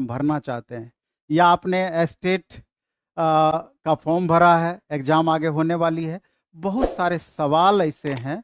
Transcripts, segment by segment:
भरना चाहते हैं, या आपने एस्टेट का फॉर्म भरा है, एग्जाम आगे होने वाली है, बहुत सारे सवाल ऐसे हैं,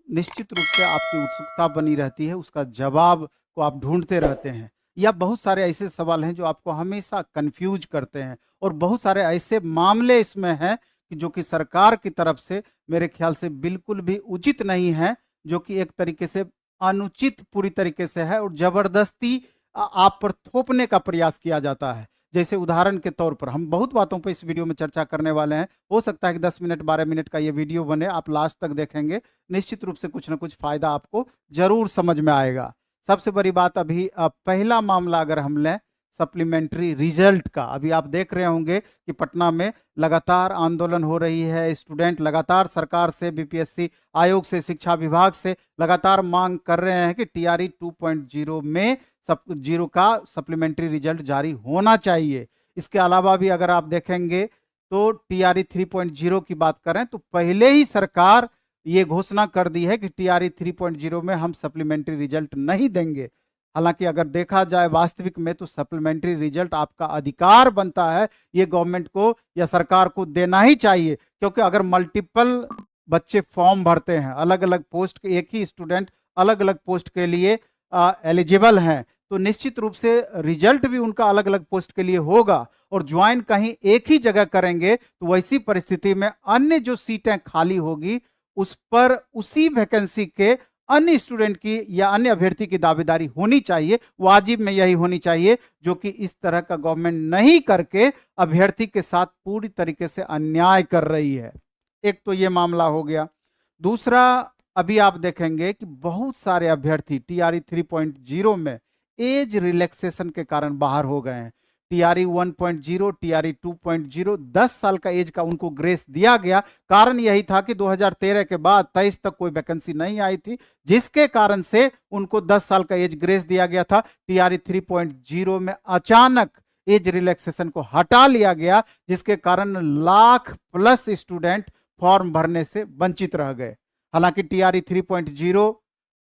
निश्चित रूप से आपकी उत्सुकता बनी रहती है, उसका जवाब को आप ढूंढते रहते हैं। या बहुत सारे ऐसे सवाल हैं जो आपको हमेशा कंफ्यूज करते हैं, और बहुत सारे ऐसे मामले इसमें हैं कि जो कि सरकार की तरफ से मेरे ख्याल से बिल्कुल भी उचित नहीं है, जो कि एक तरीके से अनुचित पूरी तरीके से है, और जबरदस्ती आप पर थोपने का प्रयास किया जाता है। जैसे उदाहरण के तौर पर हम बहुत बातों पर इस वीडियो में चर्चा करने वाले हैं, हो सकता है कि 10 मिनट 12 मिनट का ये वीडियो बने, आप लास्ट तक देखेंगे, निश्चित रूप से कुछ ना कुछ फायदा आपको जरूर समझ में आएगा। सबसे बड़ी बात अभी पहला मामला अगर हम लें सप्लीमेंट्री रिजल्ट का, अभी आप देख रहे होंगे कि पटना में लगातार आंदोलन हो रही है, स्टूडेंट लगातार सरकार से, बीपीएससी आयोग से, शिक्षा विभाग से लगातार मांग कर रहे हैं कि टीआरई 2.0 में सब जीरो का सप्लीमेंट्री रिजल्ट जारी होना चाहिए। इसके अलावा भी अगर आप देखेंगे तो टीआरई 3.0 की बात करें तो पहले ही सरकार ये घोषणा कर दी है कि टीआरई 3.0 में हम सप्लीमेंट्री रिजल्ट नहीं देंगे। हालांकि अगर देखा जाए वास्तविक में तो सप्लीमेंट्री रिजल्ट आपका अधिकार बनता है, ये गवर्नमेंट को या सरकार को देना ही चाहिए, क्योंकि अगर मल्टीपल बच्चे फॉर्म भरते हैं, अलग अलग पोस्ट, एक ही स्टूडेंट अलग अलग पोस्ट के लिए एलिजिबल हैं, तो निश्चित रूप से रिजल्ट भी उनका अलग अलग पोस्ट के लिए होगा, और ज्वाइन कहीं एक ही जगह करेंगे तो वैसी परिस्थिति में अन्य जो सीटें खाली होगी उस पर उसी वैकेंसी के अन्य स्टूडेंट की या अन्य अभ्यर्थी की दावेदारी होनी चाहिए, वाजिब में यही होनी चाहिए, जो कि इस तरह का गवर्नमेंट नहीं करके अभ्यर्थी के साथ पूरी तरीके से अन्याय कर रही है। एक तो ये मामला हो गया। दूसरा, अभी आप देखेंगे कि बहुत सारे अभ्यर्थी टीआरई 3.0 में एज रिलैक्सेशन के कारण बाहर हो गए हैं। टीआरई 1.0, टीआरई 2.0, 10 साल का एज का उनको ग्रेस दिया गया। कारण यही था कि 2013 के बाद 23 तक कोई वैकेंसी नहीं आई थी, जिसके कारण से उनको 10 साल का एज ग्रेस दिया गया था। टीआरई 3.0 में अचानक एज रिलैक्सेशन को हटा लिया गया, जिसके कारण लाख प्लस स्टूडेंट फॉर्म भरने से वंचित रह गए। हालांकि टीआरई 3.0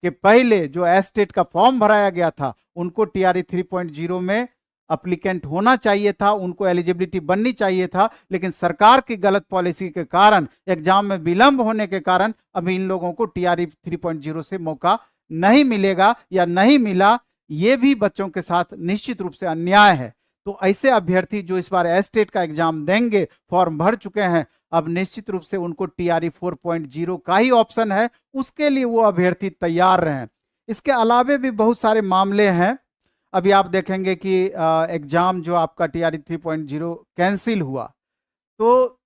के पहले जो एस्टेट का फॉर्म भराया गया था, उनको टीआरई 3.0 में अप्लीकेंट होना चाहिए था, उनको एलिजिबिलिटी बननी चाहिए था, लेकिन सरकार की गलत पॉलिसी के कारण, एग्जाम में विलंब होने के कारण अभी इन लोगों को टीआरई 3.0 से मौका नहीं मिलेगा या नहीं मिला। ये भी बच्चों के साथ निश्चित रूप से अन्याय है। तो ऐसे अभ्यर्थी जो इस बार एस्टेट का एग्जाम देंगे, फॉर्म भर चुके हैं, अब निश्चित रूप से उनको टीआरई 4.0 का ही ऑप्शन है, उसके लिए वो अभ्यर्थी तैयार रहें। इसके अलावे भी बहुत सारे मामले हैं। अभी आप देखेंगे कि एग्जाम जो आपका टीआरई 3.0 कैंसिल हुआ, तो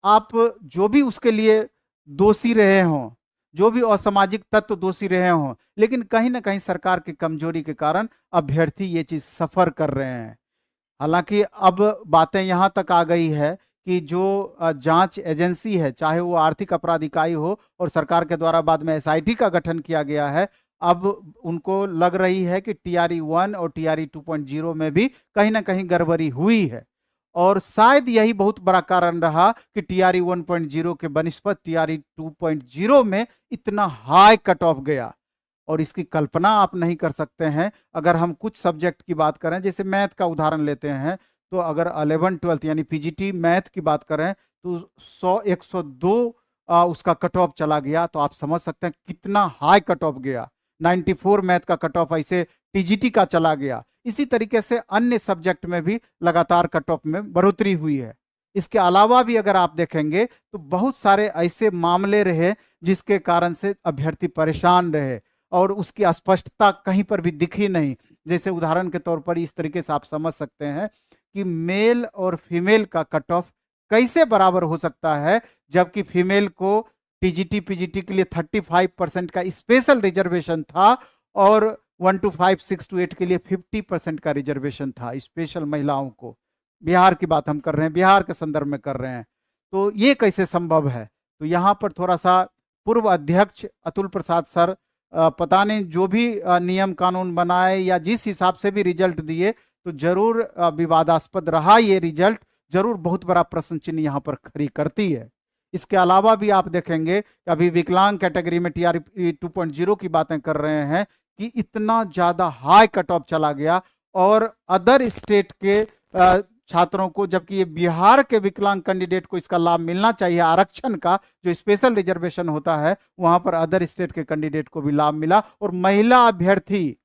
आप जो भी उसके लिए दोषी रहे हों, जो भी असामाजिक तत्व दोषी रहे हों, लेकिन कहीं ना कहीं सरकार की कमजोरी के कारण अभ्यर्थी ये चीज सफर कर रहे हैं। हालांकि अब बातें यहां तक आ गई है कि जो जांच एजेंसी है, चाहे वो आर्थिक अपराध इकाई हो और सरकार के द्वारा बाद में एसआईटी का गठन किया गया है, अब उनको लग रही है कि टीआरई 1 और टीआरई 2.0 में भी कहीं ना कहीं गड़बड़ी हुई है, और शायद यही बहुत बड़ा कारण रहा कि टीआरई 1.0 के बनिस्पत टीआरई 2.0 में इतना हाई कट ऑफ गया। और इसकी कल्पना आप नहीं कर सकते हैं। अगर हम कुछ सब्जेक्ट की बात करें, जैसे मैथ का उदाहरण लेते हैं, तो अगर 11 12 यानी पीजीटी मैथ की बात करें तो 102 उसका कट ऑफ चला गया, तो आप समझ सकते हैं कितना हाई कट ऑफ गया। 94 मैथ का कट ऑफ ऐसे टीजीटी का चला गया। इसी तरीके से अन्य सब्जेक्ट में भी लगातार कट ऑफ में बढ़ोतरी हुई है। इसके अलावा भी अगर आप देखेंगे तो बहुत सारे ऐसे मामले रहे जिसके कारण से अभ्यर्थी परेशान रहे, और उसकी स्पष्टता कहीं पर भी दिखी नहीं। जैसे उदाहरण के तौर पर इस तरीके से आप समझ सकते हैं कि मेल और फीमेल का कट ऑफ कैसे बराबर हो सकता है, जबकि फीमेल को टीजीटी पीजीटी के लिए 35% का स्पेशल रिजर्वेशन था, और 1 to 5 6 to 8 के लिए 50% का रिजर्वेशन था स्पेशल महिलाओं को। बिहार की बात हम कर रहे हैं, बिहार के संदर्भ में कर रहे हैं, तो ये कैसे संभव है? तो यहाँ पर थोड़ा सा पूर्व अध्यक्ष अतुल प्रसाद सर पता नहीं जो भी नियम कानून बनाए या जिस हिसाब से भी रिजल्ट दिए, तो जरूर विवादास्पद रहा ये रिजल्ट, जरूर बहुत बड़ा प्रश्न चिन्ह यहाँ पर खड़ी करती है। इसके अलावा भी आप देखेंगे कि अभी विकलांग कैटेगरी में टीआरई 2.0 की बातें कर रहे हैं कि इतना ज्यादा हाई कट ऑफ चला गया, और अदर स्टेट के छात्रों को, जबकि ये बिहार के विकलांग कैंडिडेट को इसका लाभ मिलना चाहिए, आरक्षण का जो स्पेशल रिजर्वेशन होता है, वहां पर अदर स्टेट के कैंडिडेट को भी लाभ मिला। और महिला अभ्यर्थी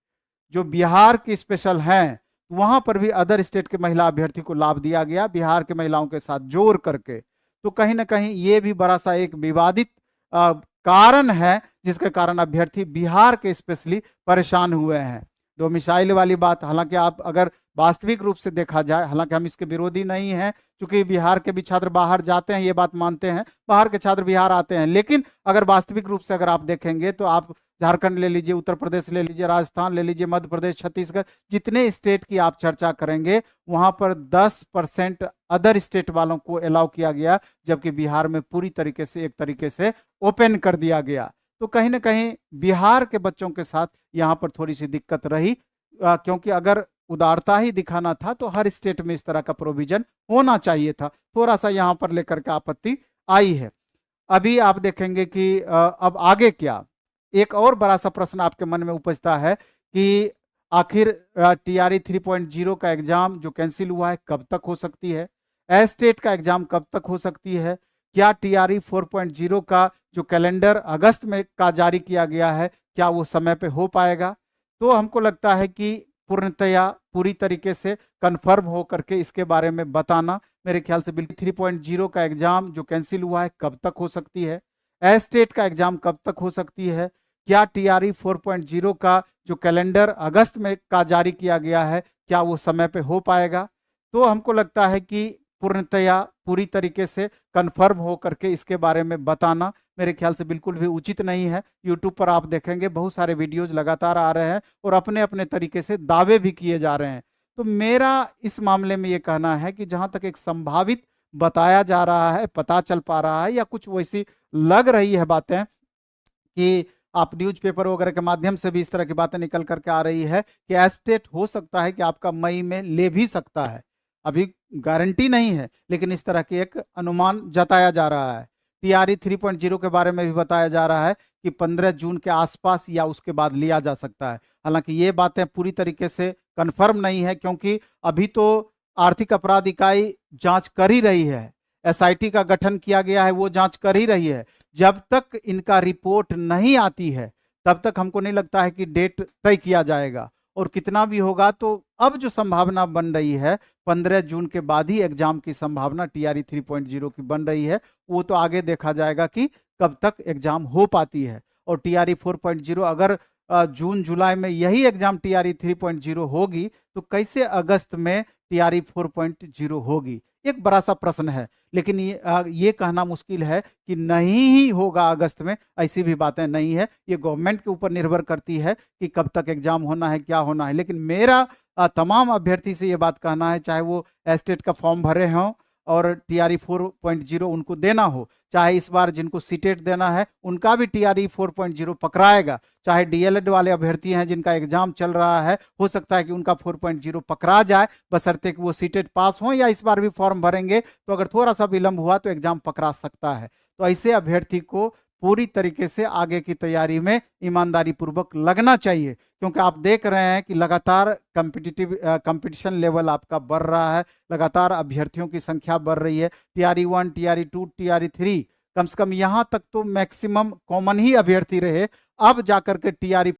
जो बिहार की स्पेशल हैं, वहां पर भी अदर स्टेट के महिला अभ्यर्थी को लाभ दिया गया बिहार के महिलाओं के साथ जोड़ करके। तो कहीं ना कहीं ये भी बड़ा सा एक विवादित कारण है, जिसके कारण अभ्यर्थी बिहार के स्पेशली परेशान हुए हैं। डोमिसाइल वाली बात, हालांकि आप अगर वास्तविक रूप से देखा जाए, हालांकि हम इसके विरोधी नहीं हैं, क्योंकि बिहार के भी छात्र बाहर जाते हैं, ये बात मानते हैं, बाहर के छात्र बिहार आते हैं, लेकिन अगर वास्तविक रूप से अगर आप देखेंगे तो आप झारखंड ले लीजिए, उत्तर प्रदेश ले लीजिए, राजस्थान ले लीजिए, मध्य प्रदेश, छत्तीसगढ़, जितने स्टेट की आप चर्चा करेंगे वहां पर 10% अदर स्टेट वालों को अलाउ किया गया, जबकि बिहार में पूरी तरीके से एक तरीके से ओपन कर दिया गया। तो कहीं ना कहीं बिहार के बच्चों के साथ यहाँ पर थोड़ी सी दिक्कत रही, क्योंकि अगर उदारता ही दिखाना था तो हर स्टेट में इस तरह का प्रोविजन होना चाहिए था। थोड़ा सा यहाँ पर लेकर के आपत्ति आई है। अभी आप देखेंगे कि अब आगे क्या, एक और बड़ा सा प्रश्न आपके मन में उपजता है कि आखिर TRE 3.0 का एग्जाम जो कैंसिल हुआ है कब तक हो सकती है, एस्टेट का एग्जाम कब तक हो सकती है, क्या TRE 4.0 का जो कैलेंडर अगस्त में का जारी किया गया है क्या वो समय पे हो पाएगा। तो हमको लगता है कि पूर्णतया पूरी तरीके से कंफर्म हो करके इसके बारे में बताना मेरे ख्याल से बिल्कुल 3.0 का एग्जाम जो कैंसिल हुआ है कब तक हो सकती है, एस्टेट का एग्जाम कब तक हो सकती है, क्या TRE 4.0 का जो कैलेंडर अगस्त में का जारी किया गया है क्या वो समय पे हो पाएगा। तो हमको लगता है कि पूर्णतया पूरी तरीके से कंफर्म हो करके इसके बारे में बताना मेरे ख्याल से बिल्कुल भी उचित नहीं है। यूट्यूब पर आप देखेंगे बहुत सारे वीडियोज लगातार आ रहे हैं और अपने अपने तरीके से दावे भी किए जा रहे हैं। तो मेरा इस मामले में ये कहना है कि जहां तक एक संभावित बताया जा रहा है, पता चल पा रहा है या कुछ वैसी लग रही है बातें कि आप न्यूज़पेपर वगैरह के माध्यम से भी इस तरह की बातें निकल करके आ रही है कि एस्टेट हो सकता है कि आपका मई में ले भी सकता है, अभी गारंटी नहीं है, लेकिन इस तरह की एक अनुमान जताया जा रहा है। TRE 3.0 के बारे में भी बताया जा रहा है कि 15 जून के आसपास या उसके बाद लिया जा सकता है। हालांकि ये बातें पूरी तरीके से कंफर्म नहीं है, क्योंकि अभी तो आर्थिक अपराध इकाई जांच कर ही रही है, SIT का गठन किया गया है, वो जांच कर ही रही है। जब तक इनका रिपोर्ट नहीं आती है तब तक हमको नहीं लगता है कि डेट तय किया जाएगा, और कितना भी होगा तो अब जो संभावना बन रही है 15 जून के बाद ही एग्जाम की संभावना TRE 3.0 की बन रही है। वो तो आगे देखा जाएगा कि कब तक एग्जाम हो पाती है। और TRE 4.0 अगर जून जुलाई में यही एग्जाम TRE 3.0 होगी तो कैसे अगस्त में TRE 4.0 होगी, एक बड़ा सा प्रश्न है। लेकिन ये कहना मुश्किल है कि नहीं ही होगा अगस्त में, ऐसी भी बातें नहीं है। ये गवर्नमेंट के ऊपर निर्भर करती है कि कब तक एग्जाम होना है, क्या होना है। लेकिन मेरा तमाम अभ्यर्थी से ये बात कहना है, चाहे वो एस्टेट का फॉर्म भरे हों और TRE 4.0 उनको देना हो, चाहे इस बार जिनको सीटेट देना है उनका भी TRE 4.0 पकड़ाएगा, चाहे DLED वाले अभ्यर्थी हैं जिनका एग्जाम चल रहा है, हो सकता है कि उनका 4.0 पकड़ा जाए, बशर्ते कि वो सीटेट पास हो या इस बार भी फॉर्म भरेंगे तो अगर थोड़ा सा विलंब हुआ तो एग्जाम पकड़ा सकता है। तो ऐसे अभ्यर्थी को पूरी तरीके से आगे की तैयारी में ईमानदारी पूर्वक लगना चाहिए, क्योंकि आप देख रहे हैं कि लगातार कंपटीशन लेवल आपका बढ़ रहा है, लगातार अभ्यर्थियों की संख्या बढ़ रही है। TRE 1, TRE 2, TRE 3, कम से कम यहाँ तक तो मैक्सिमम कॉमन ही अभ्यर्थी रहे, अब जाकर के TRE